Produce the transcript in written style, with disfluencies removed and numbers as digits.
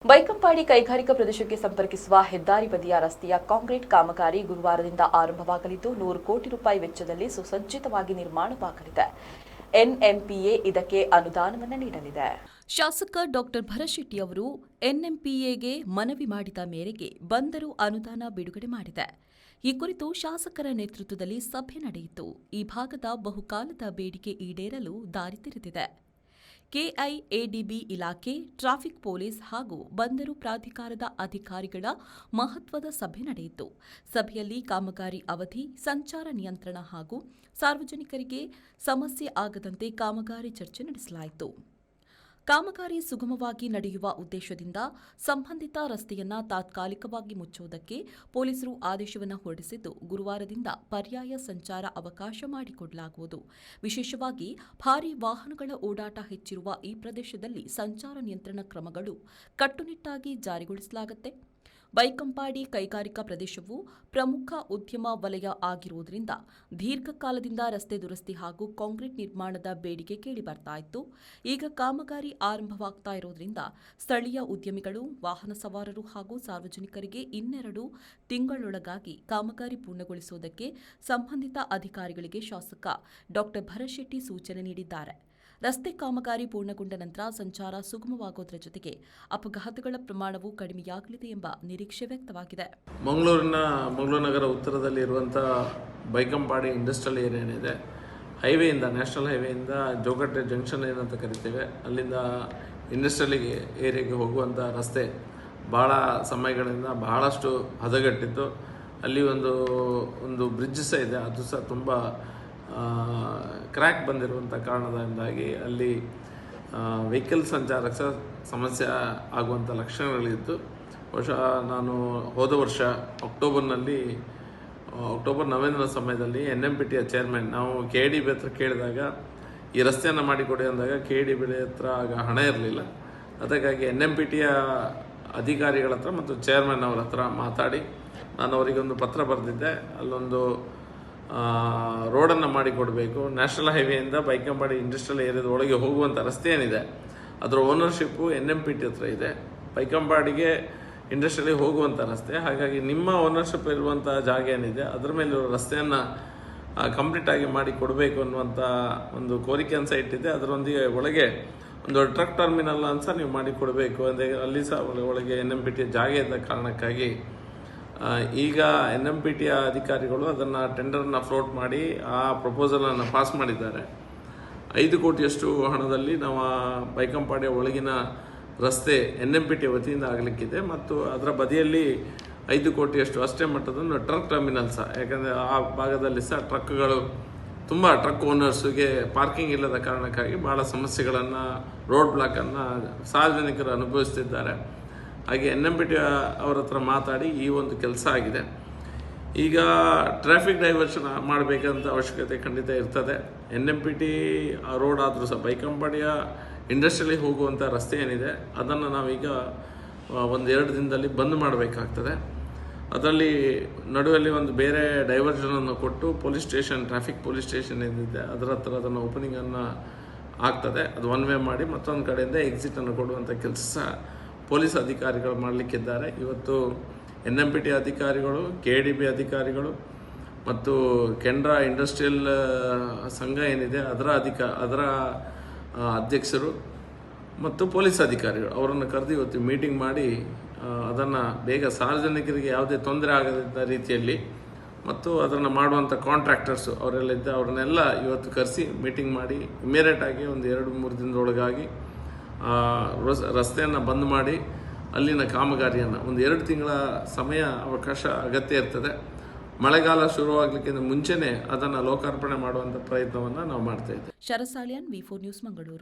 ಬೈಕಂಪಾಡಿ ಕೈಗಾರಿಕಾ ಪ್ರದೇಶಕ್ಕೆ ಸಂಪರ್ಕಿಸುವ ಹೆದ್ದಾರಿ ಬದಿಯ ರಸ್ತೆಯ ಕಾಂಕ್ರೀಟ್ ಕಾಮಗಾರಿ ಗುರುವಾರದಿಂದ ಆರಂಭವಾಗಲಿದ್ದು 100 ಕೋಟಿ ರೂಪಾಯಿ ವೆಚ್ಚದಲ್ಲಿ ಸುಸಜ್ಜಿತವಾಗಿ ನಿರ್ಮಾಣವಾಗಲಿದೆ. ಎನ್ಎಂಪಿಎ ಇದಕ್ಕೆ ಅನುದಾನವನ್ನು ನೀಡಲಿದೆ. ಶಾಸಕ ಡಾಕ್ಟರ್ ಭರಶೆಟ್ಟಿ ಅವರು ಎನ್ಎಂಪಿಎಗೆ ಮನವಿ ಮಾಡಿದ ಮೇರೆಗೆ ಬಂದರು ಅನುದಾನ ಬಿಡುಗಡೆ ಮಾಡಿದೆ. ಈ ಕುರಿತು ಶಾಸಕರ ನೇತೃತ್ವದಲ್ಲಿ ಸಭೆ ನಡೆಯಿತು. ಈ ಭಾಗದ ಬಹುಕಾಲದ ಬೇಡಿಕೆ ಈಡೇರಲು ದಾರಿ ತೆರೆದಿದೆ. ಕೆಐಎಡಿಬಿ ಇಲಾಖೆ, ಟ್ರಾಫಿಕ್ ಪೊಲೀಸ್ ಹಾಗೂ ಬಂದರು ಪ್ರಾಧಿಕಾರದ ಅಧಿಕಾರಿಗಳ ಮಹತ್ವದ ಸಭೆ ನಡೆಯಿತು. ಸಭೆಯಲ್ಲಿ ಕಾಮಗಾರಿ ಅವಧಿ, ಸಂಚಾರ ನಿಯಂತ್ರಣ ಹಾಗೂ ಸಾರ್ವಜನಿಕರಿಗೆ ಸಮಸ್ಯೆ ಆಗದಂತೆ ಕಾಮಗಾರಿ ಚರ್ಚೆ ನಡೆಸಲಾಯಿತು. ಕಾಮಗಾರಿ ಸುಗಮವಾಗಿ ನಡೆಯುವ ಉದ್ದೇಶದಿಂದ ಸಂಬಂಧಿತ ರಸ್ತೆಯನ್ನು ತಾತ್ಕಾಲಿಕವಾಗಿ ಮುಚ್ಚುವುದಕ್ಕೆ ಪೊಲೀಸರು ಆದೇಶವನ್ನು ಹೊರಡಿಸಿದ್ದು, ಗುರುವಾರದಿಂದ ಪರ್ಯಾಯ ಸಂಚಾರ ಅವಕಾಶ ಮಾಡಿಕೊಡಲಾಗುವುದು. ವಿಶೇಷವಾಗಿ ಭಾರೀ ವಾಹನಗಳ ಓಡಾಟ ಹೆಚ್ಚಿರುವ ಈ ಪ್ರದೇಶದಲ್ಲಿ ಸಂಚಾರ ನಿಯಂತ್ರಣ ಕ್ರಮಗಳು ಕಟ್ಟುನಿಟ್ಟಾಗಿ ಜಾರಿಗೊಳಿಸಲಾಗುತ್ತೆ. ಬೈಕಂಪಾಡಿ ಕೈಗಾರಿಕಾ ಪ್ರದೇಶವು ಪ್ರಮುಖ ಉದ್ಯಮ ವಲಯ ಆಗಿರುವುದರಿಂದ ದೀರ್ಘಕಾಲದಿಂದ ರಸ್ತೆ ದುರಸ್ತಿ ಹಾಗೂ ಕಾಂಕ್ರೀಟ್ ನಿರ್ಮಾಣದ ಬೇಡಿಕೆ ಕೇಳಿಬರ್ತಾ ಇತ್ತು. ಈಗ ಕಾಮಗಾರಿ ಆರಂಭವಾಗ್ತಾ ಇರೋದ್ರಿಂದ ಸ್ಥಳೀಯ ಉದ್ಯಮಿಗಳು, ವಾಹನ ಸವಾರರು ಹಾಗೂ ಸಾರ್ವಜನಿಕರಿಗೆ 2 ತಿಂಗಳೊಳಗಾಗಿ ಕಾಮಗಾರಿ ಪೂರ್ಣಗೊಳಿಸುವುದಕ್ಕೆ ಸಂಬಂಧಿತ ಅಧಿಕಾರಿಗಳಿಗೆ ಶಾಸಕ ಡಾಕ್ಟರ್ ಭರಶೆಟ್ಟಿ ಸೂಚನೆ ನೀಡಿದ್ದಾರೆ. ರಸ್ತೆ ಕಾಮಗಾರಿ ಪೂರ್ಣಗೊಂಡ ನಂತರ ಸಂಚಾರ ಸುಗಮವಾಗುವುದರ ಜೊತೆಗೆ ಅಪಘಾತಗಳ ಪ್ರಮಾಣವೂ ಕಡಿಮೆಯಾಗಲಿದೆ ಎಂಬ ನಿರೀಕ್ಷೆ ವ್ಯಕ್ತವಾಗಿದೆ. ಮಂಗಳೂರು ನಗರ ಉತ್ತರದಲ್ಲಿ ಇರುವಂತಹ ಬೈಕಂಪಾಡಿ ಇಂಡಸ್ಟ್ರಿಯಲ್ ಏರಿಯಾ ಏನಿದೆ, ಹೈವೇಯಿಂದ, ನ್ಯಾಷನಲ್ ಹೈವೇಯಿಂದ ಜೋಗಟ್ಟೆ ಜಂಕ್ಷನ್ ಏನಂತ ಕರಿತೇವೆ, ಅಲ್ಲಿಂದ ಇಂಡಸ್ಟ್ರಿಯಲ್ ಏರಿಯಾಗೆ ಹೋಗುವಂಥ ರಸ್ತೆ ಭಾಳ ಸಮಯಗಳಿಂದ ಬಹಳಷ್ಟು ಹದಗೆಟ್ಟಿತ್ತು. ಅಲ್ಲಿ ಒಂದು ಬ್ರಿಡ್ಜ್ ಸಹ ಇದೆ, ಅದು ಸಹ ತುಂಬ ಕ್ರ್ಯಾಕ್ ಬಂದಿರುವಂಥ ಕಾರಣದಿಂದಾಗಿ ಅಲ್ಲಿ ವೆಹಿಕಲ್ ಸಂಚಾರಕ್ಕೆ ಸಹ ಸಮಸ್ಯೆ ಆಗುವಂಥ ಲಕ್ಷಣಗಳಿದ್ದು, ಬಹುಶಃ ನಾನು ಹೋದ ವರ್ಷ ಅಕ್ಟೋಬರ್-ನವೆಂಬರ್ ಸಮಯದಲ್ಲಿ NMPTಯ ಚೇರ್ಮನ್ ನಾವು KDB ಹತ್ರ ಕೇಳಿದಾಗ ಈ ರಸ್ತೆಯನ್ನು ಮಾಡಿಕೊಡಿ ಅಂದಾಗ KDB ಹತ್ರ ಆಗ ಹಣ ಇರಲಿಲ್ಲ. ಅದಕ್ಕಾಗಿ NMPTಯ ಅಧಿಕಾರಿಗಳ ಹತ್ರ ಮತ್ತು ಚೇರ್ಮನ್ ಅವರ ಹತ್ರ ಮಾತಾಡಿ ನಾನು ಅವರಿಗೆ ಒಂದು ಪತ್ರ ಬರೆದಿದ್ದೆ. ಅಲ್ಲೊಂದು ರೋಡನ್ನು ಮಾಡಿಕೊಡಬೇಕು. ನ್ಯಾಷನಲ್ ಹೈವೇಯಿಂದ ಬೈಕಂಪಾಡಿ ಇಂಡಸ್ಟ್ರಿಯಲ್ ಏರಿಯಾದ ಒಳಗೆ ಹೋಗುವಂಥ ರಸ್ತೆ ಏನಿದೆ ಅದರ ಓನರ್ಶಿಪ್ಪು NMPT ಹತ್ರ ಇದೆ. ಬೈಕಂಪಾಡಿಗೆ ಇಂಡಸ್ಟ್ರಿಯಲಿಗೆ ಹೋಗುವಂಥ ರಸ್ತೆ, ಹಾಗಾಗಿ ನಿಮ್ಮ ಓನರ್ಶಿಪ್ ಇರುವಂಥ ಜಾಗ ಏನಿದೆ ಅದರ ಮೇಲೆ ರಸ್ತೆಯನ್ನು ಕಂಪ್ಲೀಟಾಗಿ ಮಾಡಿ ಕೊಡಬೇಕು ಅನ್ನುವಂಥ ಒಂದು ಕೋರಿಕೆಯನ್ನು ಸಹ ಇಟ್ಟಿದೆ. ಅದರೊಂದಿಗೆ ಒಳಗೆ ಒಂದು ಟ್ರಕ್ ಟರ್ಮಿನಲ್ ಅಂತ ನೀವು ಮಾಡಿಕೊಡಬೇಕು ಅಂದರೆ ಅಲ್ಲಿ ಸಹ ಒಳಗೆ NMPT ಜಾಗ ಇದ್ದ ಕಾರಣಕ್ಕಾಗಿ ಈಗ NMPTಯ ಅಧಿಕಾರಿಗಳು ಅದನ್ನು ಟೆಂಡರನ್ನು ಫ್ಲೋಟ್ ಮಾಡಿ ಆ ಪ್ರಪೋಸಲನ್ನು ಪಾಸ್ ಮಾಡಿದ್ದಾರೆ. 5 ಕೋಟಿಯಷ್ಟು ಹಣದಲ್ಲಿ ನಾವು ಬೈಕಂಪಾಡಿಯ ಒಳಗಿನ ರಸ್ತೆ NMPT ವತಿಯಿಂದ ಆಗಲಿಕ್ಕಿದೆ ಮತ್ತು ಅದರ ಬದಿಯಲ್ಲಿ 5 ಕೋಟಿಯಷ್ಟು ಅಷ್ಟೇ ಮಟ್ಟದ ಟ್ರಕ್ ಟರ್ಮಿನಲ್ ಸಹ, ಯಾಕಂದರೆ ಆ ಭಾಗದಲ್ಲಿ ಸಹ ತುಂಬ ಟ್ರಕ್ ಓನರ್ಸ್ಗೆ ಪಾರ್ಕಿಂಗ್ ಇಲ್ಲದ ಕಾರಣಕ್ಕಾಗಿ ಭಾಳ ಸಮಸ್ಯೆಗಳನ್ನು, ರೋಡ್ ಬ್ಲಾಕನ್ನು ಸಾರ್ವಜನಿಕರು ಅನುಭವಿಸ್ತಿದ್ದಾರೆ. ಹಾಗೆ NMPT ಅವರ ಹತ್ರ ಮಾತಾಡಿ ಈ ಒಂದು ಕೆಲಸ ಆಗಿದೆ. ಈಗ ಟ್ರಾಫಿಕ್ ಡೈವರ್ಷನ್ ಮಾಡಬೇಕಂತ ಅವಶ್ಯಕತೆ ಖಂಡಿತ ಇರ್ತದೆ. NMPT ರೋಡ್ ಆದರೂ ಸಹ ಬೈಕಂಪಾಡಿಯ ಇಂಡಸ್ಟ್ರಿಯಲಿಗೆ ಹೋಗುವಂಥ ರಸ್ತೆ ಏನಿದೆ ಅದನ್ನು ನಾವೀಗ 1-2 ದಿನದಲ್ಲಿ ಬಂದ್ ಮಾಡಬೇಕಾಗ್ತದೆ. ಅದರಲ್ಲಿ ನಡುವಲ್ಲಿ ಒಂದು ಬೇರೆ ಡೈವರ್ಷನನ್ನು ಕೊಟ್ಟು ಟ್ರಾಫಿಕ್ ಪೊಲೀಸ್ ಸ್ಟೇಷನ್ ಏನಿದೆ ಅದರ ಹತ್ರ ಅದನ್ನು ಓಪನಿಂಗನ್ನು ಆಗ್ತದೆ. ಅದು 1 ವೇ ಮಾಡಿ ಮತ್ತೊಂದು ಕಡೆಯಿಂದ ಎಕ್ಸಿಟನ್ನು ಕೊಡುವಂಥ ಕೆಲಸ ಪೊಲೀಸ್ ಅಧಿಕಾರಿಗಳು ಮಾಡಲಿಕ್ಕಿದ್ದಾರೆ. ಇವತ್ತು NMPT ಅಧಿಕಾರಿಗಳು, KDB ಅಧಿಕಾರಿಗಳು ಮತ್ತು ಕೆನರಾ ಇಂಡಸ್ಟ್ರಿಯಲ್ ಸಂಘ ಏನಿದೆ ಅದರ ಅಧ್ಯಕ್ಷರು ಮತ್ತು ಪೊಲೀಸ್ ಅಧಿಕಾರಿಗಳು ಅವರನ್ನು ಕರೆದು ಇವತ್ತು ಮೀಟಿಂಗ್ ಮಾಡಿ ಅದನ್ನು ಬೇಗ ಸಾರ್ವಜನಿಕರಿಗೆ ಯಾವುದೇ ತೊಂದರೆ ಆಗದ ರೀತಿಯಲ್ಲಿ ಮತ್ತು ಅದನ್ನು ಮಾಡುವಂಥ ಕಾಂಟ್ರಾಕ್ಟರ್ಸು ಅವರೆಲ್ಲ ಇದ್ದ ಅವ್ರನ್ನೆಲ್ಲ ಇವತ್ತು ಕರೆಸಿ ಮೀಟಿಂಗ್ ಮಾಡಿ ಇಮಿಡಿಯೇಟಾಗಿ ಒಂದು 2-3 ದಿನದೊಳಗಾಗಿ ರಸ್ತೆಯನ್ನು ಬಂದ್ ಮಾಡಿ ಅಲ್ಲಿನ ಕಾಮಗಾರಿಯನ್ನು 1-2 ತಿಂಗಳ ಸಮಯ ಅವಕಾಶ ಅಗತ್ಯ ಇರ್ತದೆ. ಮಳೆಗಾಲ ಶುರುವಾಗಲಿಕ್ಕಿಂತ ಮುಂಚೆನೇ ಅದನ್ನು ಲೋಕಾರ್ಪಣೆ ಮಾಡುವಂಥ ಪ್ರಯತ್ನವನ್ನು ನಾವು ಮಾಡ್ತಾ ಇದ್ದೇವೆ. ಶರಸಾಲಿಯನ್, V4 ನ್ಯೂಸ್, ಮಂಗಳೂರು.